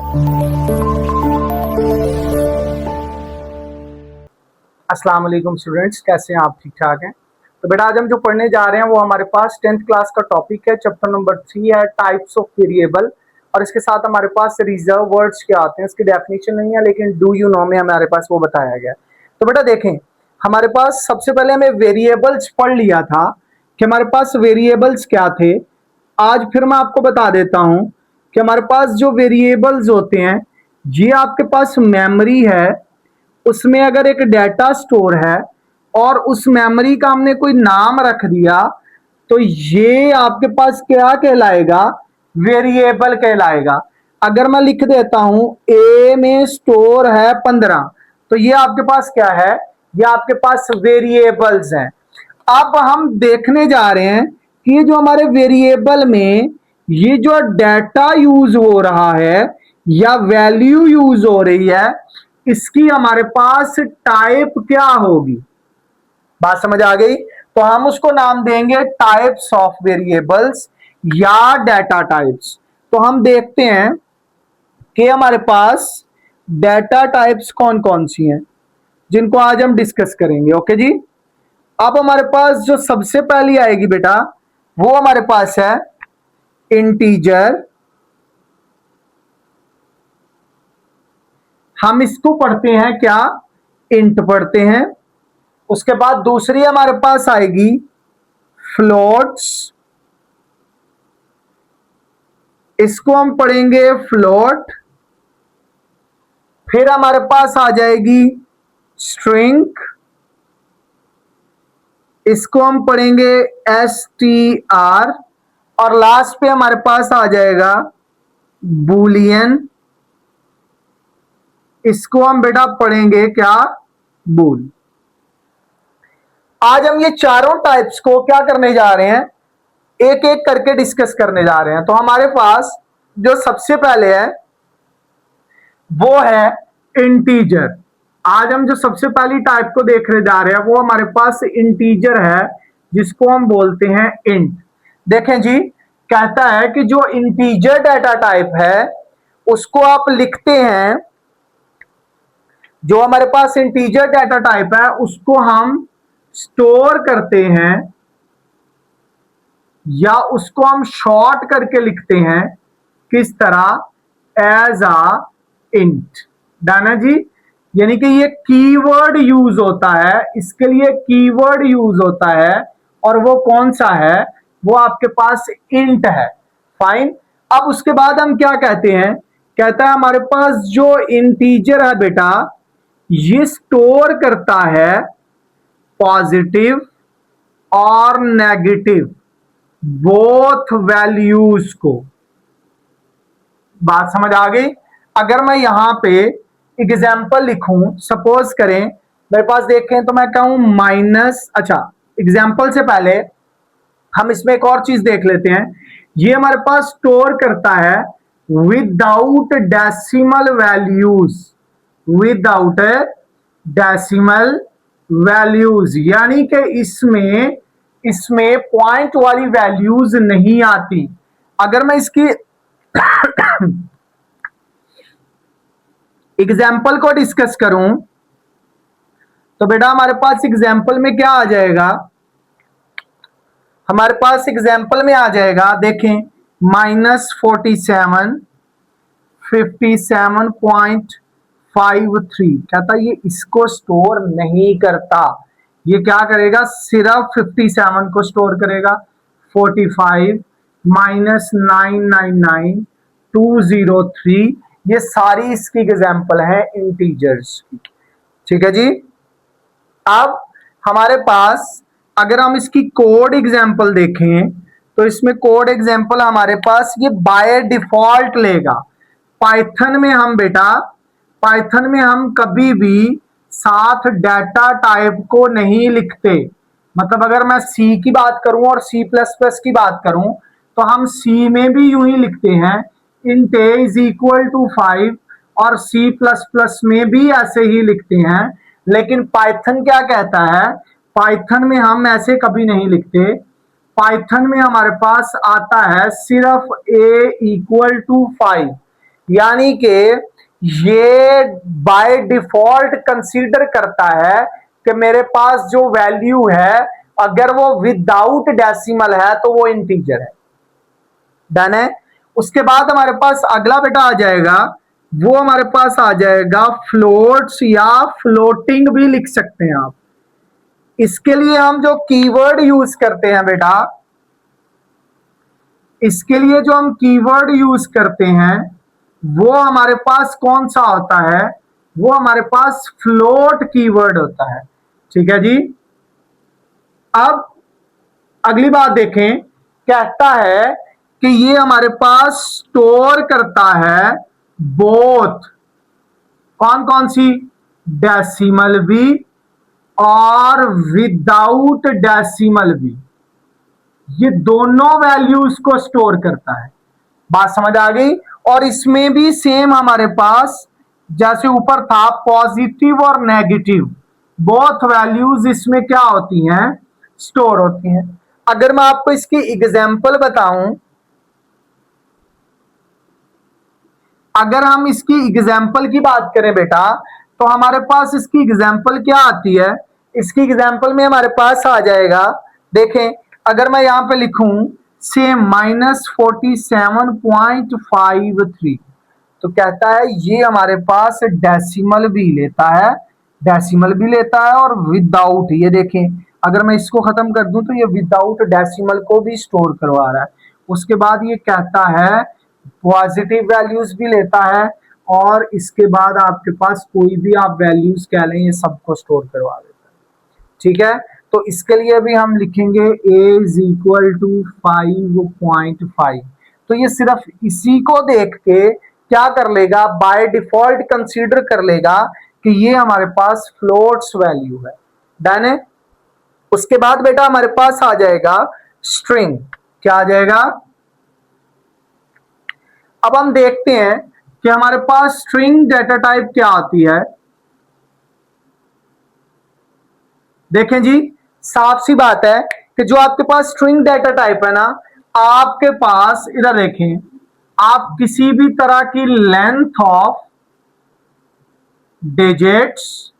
अस्सलाम वालेकुम स्टूडेंट्स, कैसे हैं आप? ठीक ठाक हैं? तो बेटा आज हम जो पढ़ने जा रहे हैं वो हमारे पास 10th क्लास का टॉपिक है, चैप्टर नंबर 3 है टाइप्स ऑफ वेरिएबल। और इसके साथ हमारे पास रिजर्व वर्ड्स क्या आते हैं, इसकी डेफिनेशन नहीं है लेकिन डू यू नो में हमारे पास वो बताया गया है। तो बेटा देखें, हमारे पास सबसे पहले हमें वेरिएबल्स पढ़ लिया था कि हमारे पास वेरिएबल्स क्या थे। आज फिर मैं आपको बता देता हूं कि हमारे पास जो वेरिएबल्स होते हैं ये आपके पास मेमोरी है, उसमें अगर एक डाटा स्टोर है और उस मेमोरी का हमने कोई नाम रख दिया तो ये आपके पास क्या कहलाएगा? वेरिएबल कहलाएगा। अगर मैं लिख देता हूं ए में स्टोर है 15, तो ये आपके पास क्या है? ये आपके पास वेरिएबल्स हैं। अब हम देखने जा रहे हैं कि ये जो हमारे वेरिएबल में ये जो डाटा यूज हो रहा है या वैल्यू यूज हो रही है, इसकी हमारे पास टाइप क्या होगी? बात समझ आ गई? तो हम उसको नाम देंगे टाइप्स ऑफ वेरिएबल्स या डाटा टाइप्स। तो हम देखते हैं कि हमारे पास डाटा टाइप्स कौन कौन सी हैं जिनको आज हम डिस्कस करेंगे। ओके जी, अब हमारे पास जो सबसे पहली आएगी बेटा वो हमारे पास है इंटीजर। हम इसको पढ़ते हैं क्या? इंट पढ़ते हैं। उसके बाद दूसरी हमारे पास आएगी फ्लोट्स, इसको हम पढ़ेंगे फ्लोट। फिर हमारे पास आ जाएगी स्ट्रिंग, इसको हम पढ़ेंगे str। और लास्ट पे हमारे पास आ जाएगा बूलियन, इसको हम बेटा पढ़ेंगे क्या? बूल। आज हम ये चारों टाइप्स को क्या करने जा रहे हैं? एक एक करके डिस्कस करने जा रहे हैं। तो हमारे पास जो सबसे पहले है वो है इंटीजर। आज हम जो सबसे पहली टाइप को देखने जा रहे हैं वो हमारे पास इंटीजर है, जिसको हम बोलते हैं इंट। देखें जी, कहता है कि जो इंटीजर डाटा टाइप है उसको आप लिखते हैं, जो हमारे पास इंटीजर डाटा टाइप है उसको हम स्टोर करते हैं या उसको हम शॉर्ट करके लिखते हैं। किस तरह? As a int. डाना जी, यानी कि ये कीवर्ड यूज होता है, इसके लिए कीवर्ड यूज होता है और वो कौन सा है? वो आपके पास इंट है। फाइन। अब उसके बाद हम क्या कहते हैं? कहता है हमारे पास जो इंटीजर है बेटा ये स्टोर करता है पॉजिटिव और नेगेटिव बोथ वैल्यूज को। बात समझ आ गई? अगर मैं यहां पे एग्जाम्पल लिखूं, सपोज करें मेरे पास देखें तो मैं कहूं माइनस। अच्छा, एग्जाम्पल से पहले हम इसमें एक और चीज देख लेते हैं। ये हमारे पास स्टोर करता है without decimal values, without decimal values, यानी कि इसमें पॉइंट वाली वैल्यूज नहीं आती। अगर मैं इसकी एग्जाम्पल को डिस्कस करूं तो बेटा हमारे पास एग्जाम्पल में क्या आ जाएगा? हमारे पास एग्जाम्पल में आ जाएगा, देखें -47 57.53। कहता ये इसको स्टोर नहीं करता। ये क्या करेगा? सिर्फ 57 को स्टोर करेगा। 45 -999 203, ये सारी इसकी एग्जाम्पल है इंटीजर्स की। ठीक है जी। अब हमारे पास अगर हम इसकी कोड एग्जाम्पल देखें तो इसमें कोड एग्जाम्पल हमारे पास ये बाय डिफॉल्ट लेगा। पाइथन में हम बेटा, पाइथन में हम कभी भी साथ डाटा टाइप को नहीं लिखते। मतलब अगर मैं सी की बात करूं और सी प्लस प्लस की बात करूं तो हम सी में भी यूं ही लिखते हैं int A is equal to 5, और सी प्लस प्लस में भी ऐसे ही लिखते हैं। लेकिन पाइथन क्या कहता है? पाइथन में हम ऐसे कभी नहीं लिखते। पाइथन में हमारे पास आता है सिर्फ a इक्वल टू 5। यानी कि ये बाय डिफॉल्ट कंसीडर करता है कि मेरे पास जो वैल्यू है अगर वो विदाउट डेसिमल है तो वो इंटीजर है। डन है। उसके बाद हमारे पास अगला बेटा आ जाएगा, वो हमारे पास आ जाएगा फ्लोट्स या फ्लोटिंग भी लिख सकते हैं आप। इसके लिए हम जो कीवर्ड यूज करते हैं बेटा, इसके लिए जो हम कीवर्ड यूज करते हैं वो हमारे पास कौन सा होता है, वो हमारे पास फ्लोट कीवर्ड होता है। ठीक है जी। अब अगली बात देखें, कहता है कि ये हमारे पास स्टोर करता है बोथ कौन कौन सी, डेसिमल भी और विदाउट डेसिमल भी, ये दोनों वैल्यूज को स्टोर करता है। बात समझ आ गई। और इसमें भी सेम हमारे पास जैसे ऊपर था पॉजिटिव और नेगेटिव, बोथ वैल्यूज इसमें क्या होती हैं, स्टोर होती हैं। अगर मैं आपको इसकी एग्जांपल बताऊं, अगर हम इसकी एग्जांपल की बात करें बेटा, तो हमारे पास इसकी एग्जांपल क्या आती है, इसकी एग्जांपल में हमारे पास आ जाएगा, देखें अगर मैं यहां पे लिखूं सेम -47.53, तो कहता है ये हमारे पास डेसिमल भी लेता है, डेसिमल भी लेता है और विदाउट, ये देखें अगर मैं इसको खत्म कर दूं तो ये विदाउट डेसिमल को भी स्टोर करवा रहा है। उसके बाद ये कहता है पॉजिटिव वैल्यूज भी लेता है और इसके बाद आपके पास कोई भी आप वैल्यूज कह लें ये सबको स्टोर करवा देता है। ठीक है। तो इसके लिए भी हम लिखेंगे a इज इक्वल टू 5.5। तो ये सिर्फ इसी को देख के क्या कर लेगा, बाय डिफॉल्ट कंसीडर कर लेगा कि ये हमारे पास फ्लोट्स वैल्यू है। डन है। उसके बाद बेटा हमारे पास आ जाएगा स्ट्रिंग। क्या आ जाएगा, अब हम देखते हैं कि हमारे पास स्ट्रिंग डेटा टाइप क्या आती है। देखें जी, साफ सी बात है कि जो आपके पास स्ट्रिंग डेटा टाइप है ना, आपके पास इधर देखें, आप किसी भी तरह की length of digits,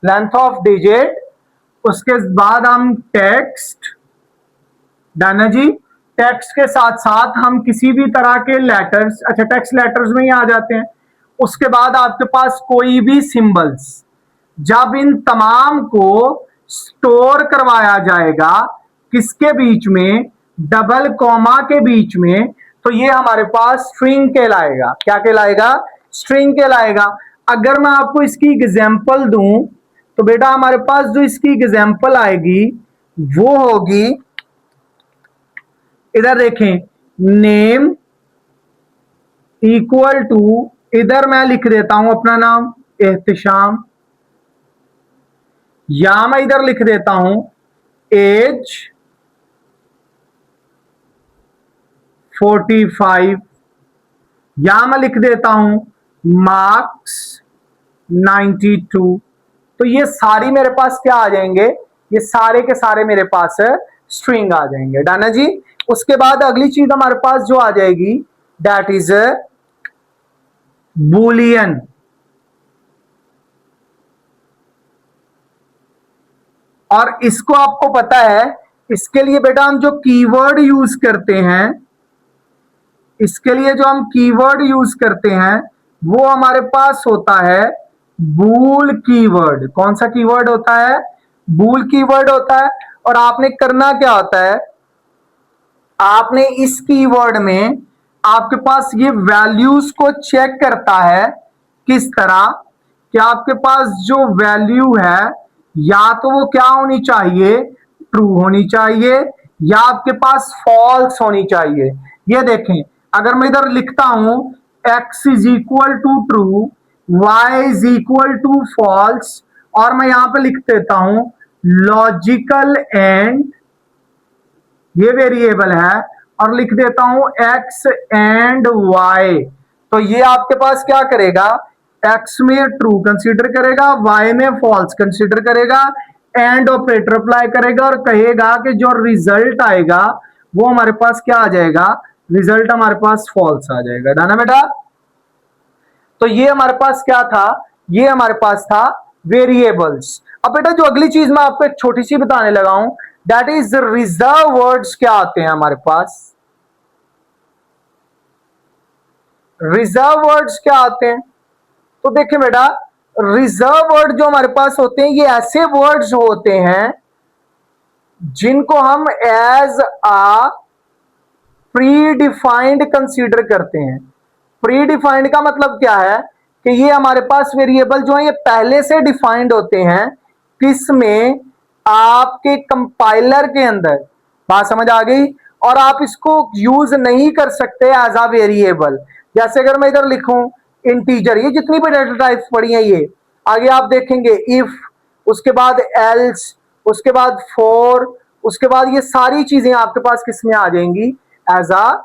length of digit, उसके बाद हम टेक्स्ट, डन है जी, टेक्स्ट के साथ साथ हम किसी भी तरह के लेटर्स, अच्छा टेक्स्ट लेटर्स में ही आ जाते हैं। उसके बाद आपके पास कोई भी सिंबल्स, जब इन तमाम को स्टोर करवाया जाएगा किसके बीच में, डबल कॉमा के बीच में, तो ये हमारे पास स्ट्रिंग कहलाएगा। क्या कहलाएगा, स्ट्रिंग कहलाएगा। अगर मैं आपको इसकी एग्जांपल दूं तो बेटा हमारे पास जो इसकी एग्जांपल आएगी वो होगी, इधर देखें, नेम इक्वल टू, इधर मैं लिख देता हूं अपना नाम एहतिशाम, या मैं इधर लिख देता हूं एज 45, या मैं लिख देता हूं मार्क्स 92। तो ये सारी मेरे पास क्या आ जाएंगे, ये सारे के सारे मेरे पास स्ट्रिंग आ जाएंगे। डन है जी। उसके बाद अगली चीज हमारे पास जो आ जाएगी दैट इज बूलियन। और इसको आपको पता है, इसके लिए बेटा हम जो कीवर्ड यूज करते हैं, इसके लिए जो हम कीवर्ड यूज करते हैं वो हमारे पास होता है बूल कीवर्ड। कौन सा कीवर्ड होता है, बूल कीवर्ड होता है। और आपने करना क्या होता है, आपने इस कीवर्ड में आपके पास ये वैल्यूज को चेक करता है, किस तरह कि आपके पास जो वैल्यू है या तो वो क्या होनी चाहिए, ट्रू होनी चाहिए, या आपके पास फॉल्स होनी चाहिए। ये देखें, अगर मैं इधर लिखता हूं x is equal to true, y is equal to false, और मैं यहां पे लिख देता हूं लॉजिकल एंड, ये वेरिएबल है, और लिख देता हूं x एंड y, तो ये आपके पास क्या करेगा, x में ट्रू कंसीडर करेगा, y में फॉल्स कंसीडर करेगा, एंड ऑपरेटर अप्लाई करेगा और कहेगा कि जो रिजल्ट आएगा वो हमारे पास क्या आ जाएगा, रिजल्ट हमारे पास फॉल्स आ जाएगा। डन है बेटा? तो ये हमारे पास क्या था, ये हमारे पास था वेरिएबल्स। अब बेटा जो अगली चीज मैं आपको एक छोटी सी बताने लगा हूं, दैट इज रिजर्व वर्ड्स। क्या आते हैं हमारे पास? रिजर्व वर्ड्स क्या आते हैं? तो देखिए बेटा, रिजर्व वर्ड जो हमारे पास होते हैं, ये ऐसे वर्ड्स होते हैं जिनको हम as a predefined consider करते हैं। प्री डिफाइंड का मतलब क्या है कि ये हमारे पास वेरिएबल जो है ये पहले से डिफाइंड होते हैं, किसमें? आपके कंपाइलर के अंदर। बात समझ आ गई? और आप इसको यूज नहीं कर सकते एज अ वेरिएबल। जैसे अगर मैं इधर लिखूं इंटीजर, ये जितनी भी डेटा टाइप्स पड़ी हैं, ये आगे आप देखेंगे इफ, उसके बाद एल्स, उसके बाद फॉर, उसके बाद ये सारी चीजें आपके पास किसमें आ जाएंगी? एज अ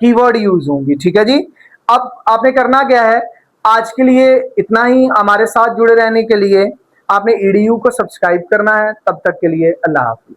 कीवर्ड यूज होंगी। ठीक है जी? अब आपने करना क्या है, आज के लिए इतना ही। हमारे साथ जुड़े रहने के लिए आपने ईडीयू को सब्सक्राइब करना है। तब तक के लिए अल्लाह हाफिज।